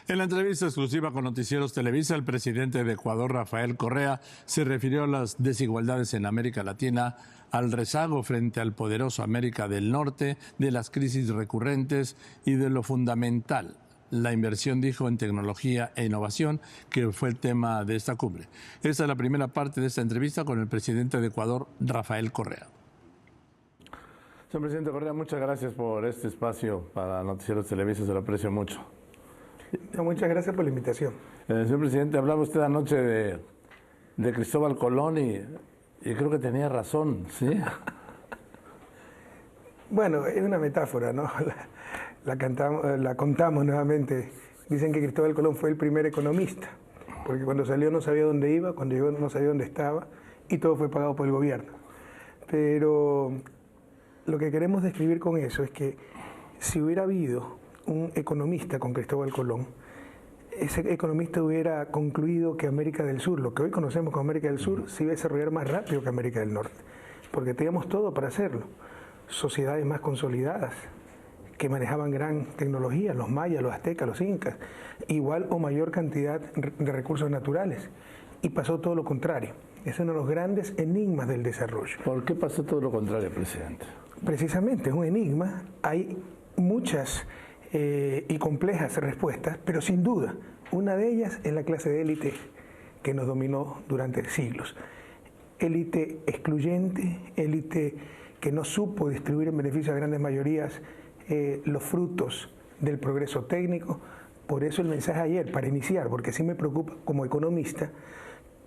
En la entrevista exclusiva con Noticieros Televisa, el presidente de Ecuador, Rafael Correa, se refirió a las desigualdades en América Latina, al rezago frente al poderoso América del Norte, de las crisis recurrentes y de lo fundamental, la inversión, dijo, en tecnología e innovación, que fue el tema de esta cumbre. Esta es la primera parte de esta entrevista con el presidente de Ecuador, Rafael Correa. Señor presidente Correa, muchas gracias por este espacio para Noticieros Televisa, se lo aprecio mucho. Muchas gracias por la invitación. Señor presidente, hablaba usted anoche de Cristóbal Colón y creo que tenía razón, ¿sí? Bueno, es una metáfora, ¿no? La contamos nuevamente. Dicen que Cristóbal Colón fue el primer economista, porque cuando salió no sabía dónde iba, cuando llegó no sabía dónde estaba, y todo fue pagado por el gobierno. Pero lo que queremos describir con eso es que si hubiera habido un economista con Cristóbal Colón, ese economista hubiera concluido que América del Sur, lo que hoy conocemos como América del Sur, se iba a desarrollar más rápido que América del Norte, porque teníamos todo para hacerlo. Sociedades más consolidadas, que manejaban gran tecnología, los mayas, los aztecas, los incas, igual o mayor cantidad de recursos naturales. Y pasó todo lo contrario. Es uno de los grandes enigmas del desarrollo. ¿Por qué pasó todo lo contrario, presidente? Precisamente, es un enigma. Hay muchas y complejas respuestas, pero sin duda, una de ellas es la clase de élite que nos dominó durante siglos. Élite excluyente, élite que no supo distribuir en beneficio a grandes mayorías los frutos del progreso técnico. Por eso el mensaje ayer, para iniciar, porque sí me preocupa como economista,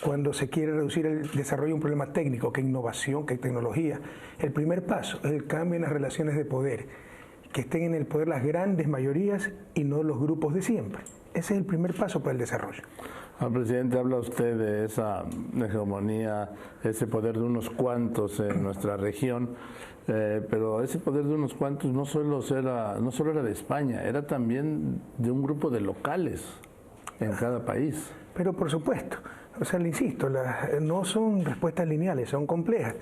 cuando se quiere reducir el desarrollo de un problema técnico, que innovación, que tecnología. El primer paso es el cambio en las relaciones de poder, que estén en el poder las grandes mayorías y no los grupos de siempre. Ese es el primer paso para el desarrollo. Presidente, habla usted de esa hegemonía, ese poder de unos cuantos en nuestra región, pero ese poder de unos cuantos no solo era de España, era también de un grupo de locales en cada país. Pero por supuesto, o sea, le insisto, no son respuestas lineales, son complejas,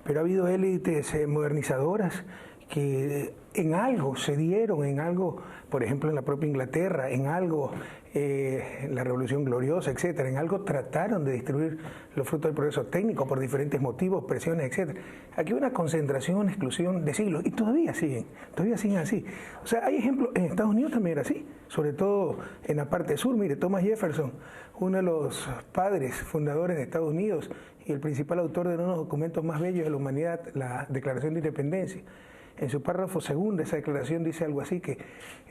pero ha habido élites modernizadoras que en algo se dieron, en algo, por ejemplo en la propia Inglaterra, en algo, la Revolución Gloriosa, etcétera, en algo trataron de distribuir los frutos del progreso técnico por diferentes motivos, presiones, etcétera. Aquí hay una concentración, una exclusión de siglos, y todavía siguen así. O sea, hay ejemplos, en Estados Unidos también era así, sobre todo en la parte sur. Mire, Thomas Jefferson, uno de los padres fundadores de Estados Unidos y el principal autor de uno de los documentos más bellos de la humanidad, la Declaración de Independencia. En su párrafo segundo, esa declaración dice algo así, que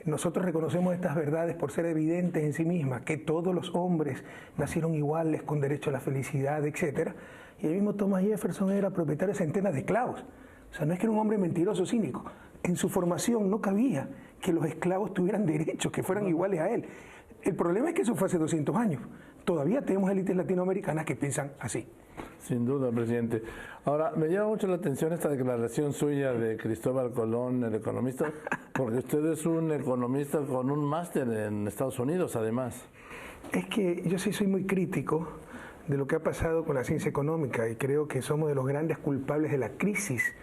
nosotros reconocemos estas verdades por ser evidentes en sí mismas, que todos los hombres nacieron iguales, con derecho a la felicidad, etc. Y el mismo Thomas Jefferson era propietario de centenas de esclavos. O sea, no es que era un hombre mentiroso, cínico. En su formación no cabía que los esclavos tuvieran derechos, que fueran iguales a él. El problema es que eso fue hace 200 años. Todavía tenemos élites latinoamericanas que piensan así. Sin duda, presidente. Ahora, me llama mucho la atención esta declaración suya de Cristóbal Colón, el economista, porque usted es un economista con un máster en Estados Unidos, además. Es que yo sí soy muy crítico de lo que ha pasado con la ciencia económica y creo que somos de los grandes culpables de la crisis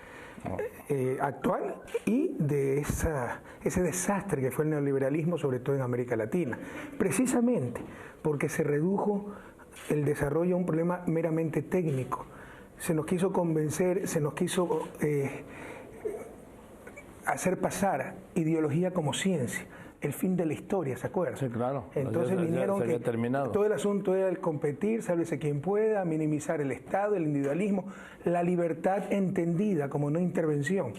actual y de ese desastre que fue el neoliberalismo, sobre todo en América Latina. Precisamente porque se redujo el desarrollo a un problema meramente técnico. Se nos quiso convencer, se nos quiso hacer pasar ideología como ciencia. El fin de la historia, ¿se acuerdan? Sí, claro. Entonces vinieron que terminado. Todo el asunto era el competir, sálvese quien pueda, minimizar el Estado, el individualismo, la libertad entendida como no intervención.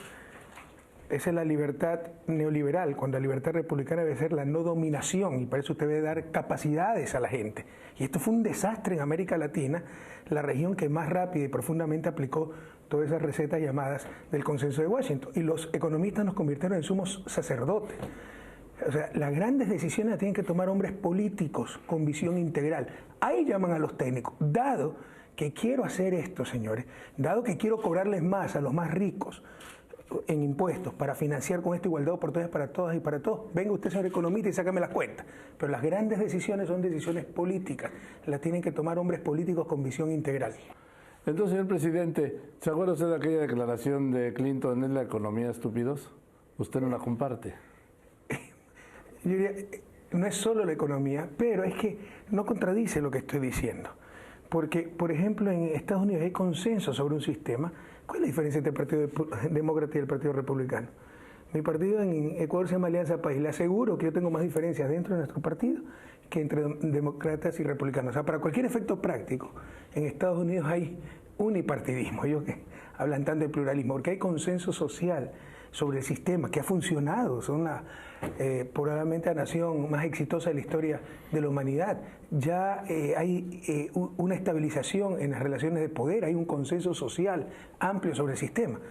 Esa es la libertad neoliberal, cuando la libertad republicana debe ser la no dominación, y para eso usted debe dar capacidades a la gente. Y esto fue un desastre en América Latina, la región que más rápido y profundamente aplicó todas esas recetas llamadas del consenso de Washington. Y los economistas nos convirtieron en sumos sacerdotes. O sea, las grandes decisiones las tienen que tomar hombres políticos con visión integral. Ahí llaman a los técnicos. Dado que quiero hacer esto, señores, dado que quiero cobrarles más a los más ricos en impuestos para financiar con esta igualdad de oportunidades para todas y para todos, venga usted, señor economista, y sácame las cuentas. Pero las grandes decisiones son decisiones políticas. Las tienen que tomar hombres políticos con visión integral. Entonces, señor presidente, ¿se acuerda usted de aquella declaración de Clinton, ¿es la economía estúpidos? ¿Usted no la comparte? Yo diría, no es solo la economía, pero es que no contradice lo que estoy diciendo. Porque, por ejemplo, en Estados Unidos hay consenso sobre un sistema. ¿Cuál es la diferencia entre el Partido Demócrata y el Partido Republicano? Mi partido en Ecuador se llama Alianza País. Le aseguro que yo tengo más diferencias dentro de nuestro partido que entre demócratas y republicanos. O sea, para cualquier efecto práctico, en Estados Unidos hay unipartidismo. Ellos que hablan tanto de pluralismo, porque hay consenso social sobre el sistema que ha funcionado. Son probablemente la nación más exitosa de la historia de la humanidad. Ya hay una estabilización en las relaciones de poder, hay un consenso social amplio sobre el sistema.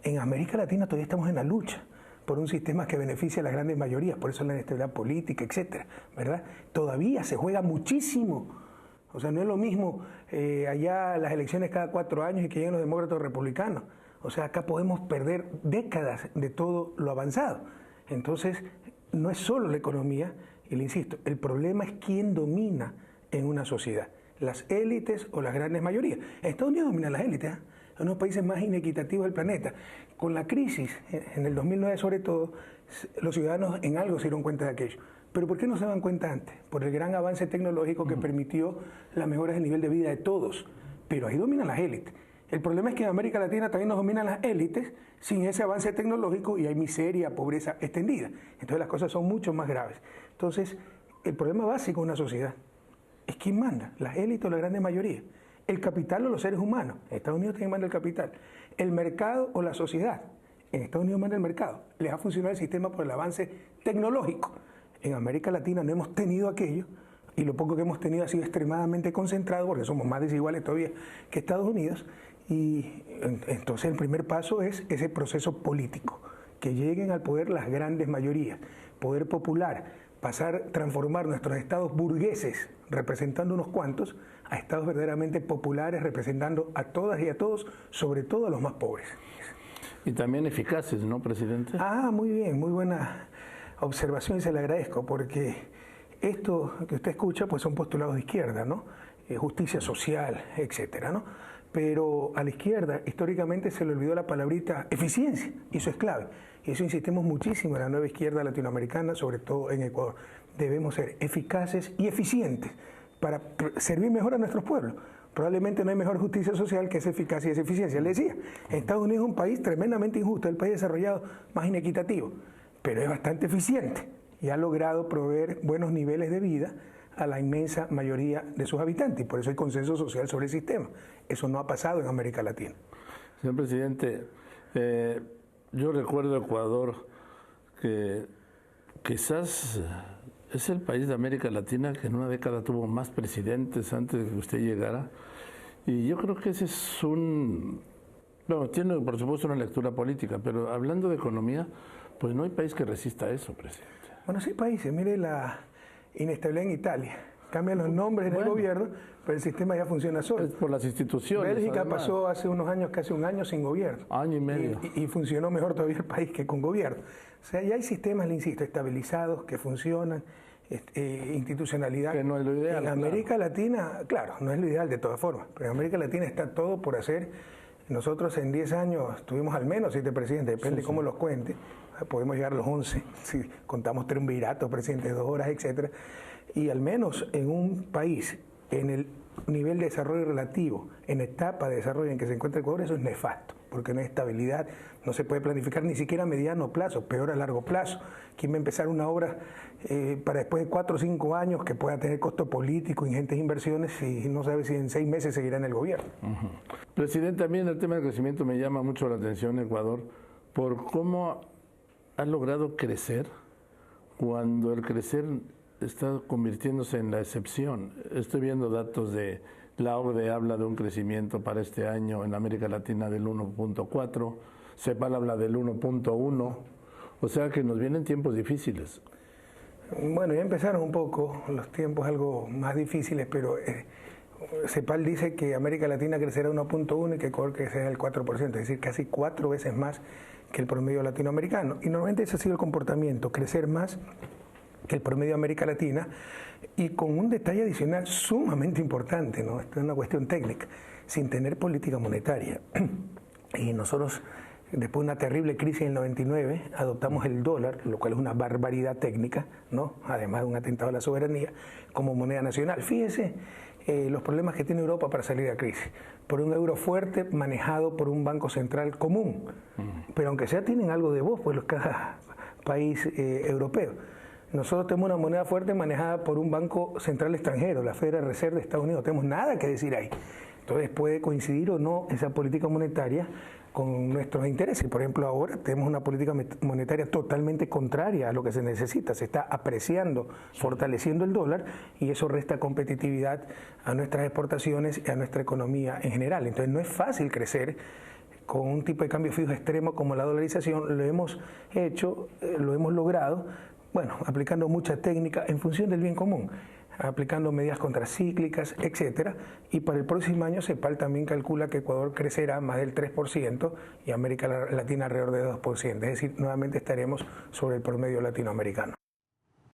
En América Latina todavía estamos en la lucha por un sistema que beneficia a las grandes mayorías, por eso la inestabilidad política, etcétera, ¿verdad? Todavía se juega muchísimo. O sea, no es lo mismo allá las elecciones cada 4 años y que lleguen los demócratas o republicanos. O sea, acá podemos perder décadas de todo lo avanzado. Entonces, no es solo la economía, y le insisto, el problema es quién domina en una sociedad, las élites o las grandes mayorías. En Estados Unidos dominan las élites, ¿eh? En uno de los países más inequitativos del planeta. Con la crisis, en el 2009 sobre todo, los ciudadanos en algo se dieron cuenta de aquello. ¿Pero por qué no se dan cuenta antes? Por el gran avance tecnológico que permitió las mejoras de nivel de vida de todos. Pero ahí dominan las élites. El problema es que en América Latina también nos dominan las élites sin ese avance tecnológico y hay miseria, pobreza extendida. Entonces las cosas son mucho más graves. Entonces, el problema básico de una sociedad es quién manda, las élites o la grande mayoría. El capital o los seres humanos. En Estados Unidos también manda el capital. El mercado o la sociedad. En Estados Unidos manda el mercado. Les ha funcionado el sistema por el avance tecnológico. En América Latina no hemos tenido aquello y lo poco que hemos tenido ha sido extremadamente concentrado porque somos más desiguales todavía que Estados Unidos. Y entonces el primer paso es ese proceso político, que lleguen al poder las grandes mayorías, poder popular, transformar nuestros estados burgueses, representando unos cuantos, a estados verdaderamente populares, representando a todas y a todos, sobre todo a los más pobres. Y también eficaces, ¿no, presidente? Muy bien, muy buena observación y se le agradezco, porque esto que usted escucha pues son postulados de izquierda, ¿no? Justicia social, etcétera, ¿no? Pero a la izquierda históricamente se le olvidó la palabrita eficiencia, y eso es clave. Y eso insistimos muchísimo en la nueva izquierda latinoamericana, sobre todo en Ecuador. Debemos ser eficaces y eficientes para servir mejor a nuestros pueblos. Probablemente no hay mejor justicia social que esa eficacia y esa eficiencia. Le decía, Estados Unidos es un país tremendamente injusto, el país desarrollado más inequitativo, pero es bastante eficiente y ha logrado proveer buenos niveles de vida a la inmensa mayoría de sus habitantes, y por eso hay consenso social sobre el sistema. Eso no ha pasado en América Latina. Señor presidente, yo recuerdo Ecuador, que quizás es el país de América Latina que en una década tuvo más presidentes antes de que usted llegara, y yo creo que ese es bueno, tiene por supuesto una lectura política, pero hablando de economía, pues no hay país que resista a eso, presidente. Bueno, sí hay países, mire la inestabilidad en Italia. Cambian los nombres en el gobierno, pero el sistema ya funciona solo. Es por las instituciones. Bélgica pasó hace unos años, casi un año sin gobierno. Año y medio. Y funcionó mejor todavía el país que con gobierno. O sea, ya hay sistemas, le insisto, estabilizados, que funcionan, institucionalidad. Que no es lo ideal. En América Latina, claro, no es lo ideal de todas formas, pero en América Latina está todo por hacer. Nosotros en 10 años tuvimos al menos 7 presidentes, depende cómo los cuente. Podemos llegar a los 11, si contamos triunviratos, presidentes de 2 horas, etcétera. Y al menos en un país, en el nivel de desarrollo relativo, en etapa de desarrollo en que se encuentra Ecuador, eso es nefasto, porque no hay estabilidad, no se puede planificar ni siquiera a mediano plazo, peor a largo plazo. ¿Quién va a empezar una obra para después de 4 o 5 años que pueda tener costo político, ingentes inversiones, y no sabe si en 6 meses seguirá en el gobierno? Presidente, a mí en el tema del crecimiento me llama mucho la atención Ecuador por cómo ha logrado crecer cuando el crecer está convirtiéndose en la excepción. Estoy viendo datos de la OCDE, habla de un crecimiento para este año en América Latina del 1.4, CEPAL habla del 1.1, o sea que nos vienen tiempos difíciles. Bueno, ya empezaron un poco los tiempos algo más difíciles, pero CEPAL dice que América Latina crecerá 1.1 y que Ecuador crecerá el 4%, es decir, casi 4 veces más que el promedio latinoamericano. Y normalmente ese ha sido el comportamiento, crecer más que el promedio de América Latina, y con un detalle adicional sumamente importante, ¿no? Esto es una cuestión técnica, sin tener política monetaria. Y nosotros Después de una terrible crisis en el 99, adoptamos el dólar, lo cual es una barbaridad técnica, ¿no? Además de un atentado a la soberanía, como moneda nacional. Fíjese los problemas que tiene Europa para salir de la crisis. Por un euro fuerte manejado por un banco central común. Pero aunque sea, tienen algo de voz, pues cada país europeo. Nosotros tenemos una moneda fuerte manejada por un banco central extranjero, la Federal Reserve de Estados Unidos. No tenemos nada que decir ahí. Entonces puede coincidir o no esa política monetaria con nuestros intereses. Por ejemplo, ahora tenemos una política monetaria totalmente contraria a lo que se necesita. Se está apreciando, fortaleciendo el dólar y eso resta competitividad a nuestras exportaciones y a nuestra economía en general. Entonces no es fácil crecer con un tipo de cambio fijo extremo como la dolarización. Lo hemos hecho, lo hemos logrado, bueno, aplicando mucha técnica en función del bien común, aplicando medidas contracíclicas, etcétera, y para el próximo año CEPAL también calcula que Ecuador crecerá más del 3% y América Latina alrededor de 2%, es decir, nuevamente estaremos sobre el promedio latinoamericano.